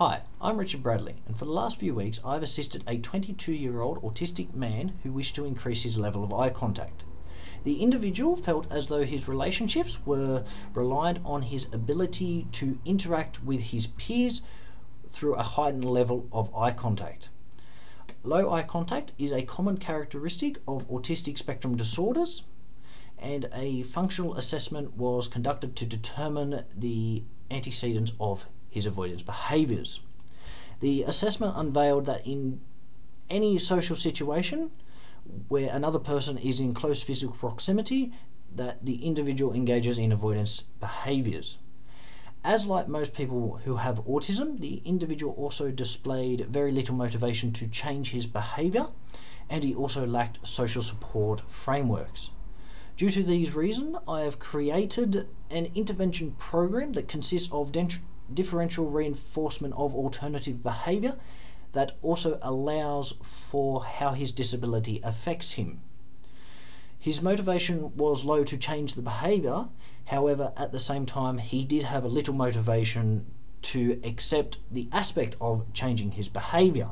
Hi, I'm Richard Bradley, and for the last few weeks I've assisted a 22-year-old autistic man who wished to increase his level of eye contact. The individual felt as though his relationships were reliant on his ability to interact with his peers through a heightened level of eye contact. Low eye contact is a common characteristic of autistic spectrum disorders, and a functional assessment was conducted to determine the antecedents of his avoidance behaviours. The assessment unveiled that in any social situation where another person is in close physical proximity, that the individual engages in avoidance behaviours. As like most people who have autism, the individual also displayed very little motivation to change his behaviour, and he also lacked social support frameworks. Due to these reasons, I have created an intervention program that consists of differential reinforcement of alternative behaviour that also allows for how his disability affects him. His motivation was low to change the behaviour, however, at the same time, he did have a little motivation to accept the aspect of changing his behaviour.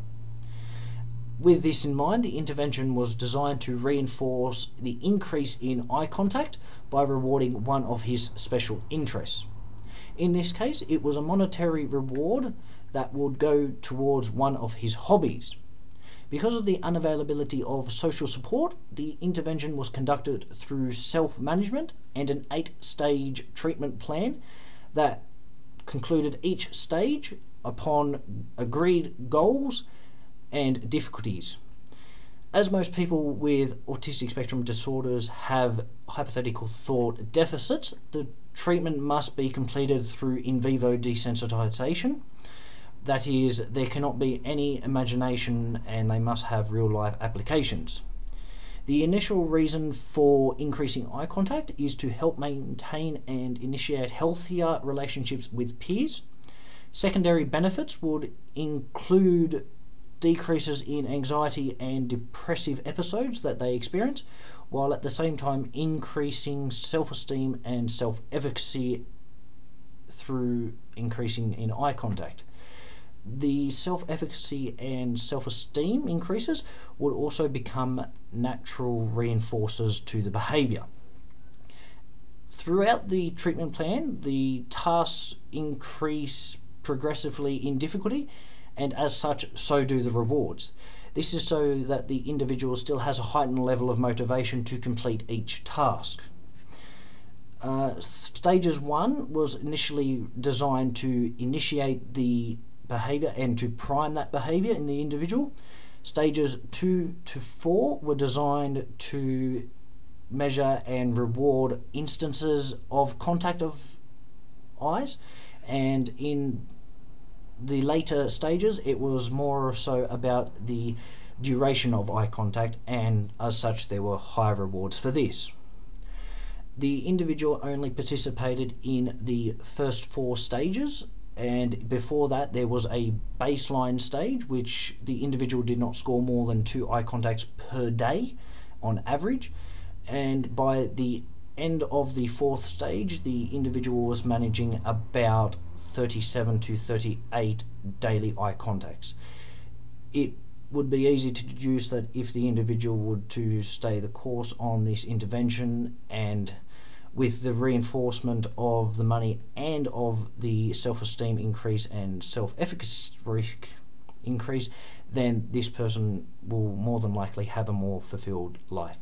With this in mind, the intervention was designed to reinforce the increase in eye contact by rewarding one of his special interests. In this case, it was a monetary reward that would go towards one of his hobbies. Because of the unavailability of social support, the intervention was conducted through self-management and an 8-stage treatment plan that concluded each stage upon agreed goals and difficulties. As most people with autistic spectrum disorders have hypothetical thought deficits, the treatment must be completed through in vivo desensitization. That is, there cannot be any imagination and they must have real-life applications. The initial reason for increasing eye contact is to help maintain and initiate healthier relationships with peers. Secondary benefits would include decreases in anxiety and depressive episodes that they experience, while at the same time increasing self-esteem and self-efficacy through increasing in eye contact. The self-efficacy and self-esteem increases would also become natural reinforcers to the behaviour. Throughout the treatment plan, the tasks increase progressively in difficulty, and as such, so do the rewards. This is so that the individual still has a heightened level of motivation to complete each task. Stages 1 was initially designed to initiate the behaviour and to prime that behaviour in the individual. Stages 2 to 4 were designed to measure and reward instances of contact of eyes, and in the later stages it was more so about the duration of eye contact, and as such there were higher rewards for this. The individual only participated in the first 4 stages, and before that there was a baseline stage which the individual did not score more than 2 eye contacts per day on average, and by the end of the 4th stage the individual was managing about 37 to 38 daily eye contacts. It would be easy to deduce that if the individual would to stay the course on this intervention, and with the reinforcement of the money and of the self-esteem increase and self-efficacy increase, then this person will more than likely have a more fulfilled life.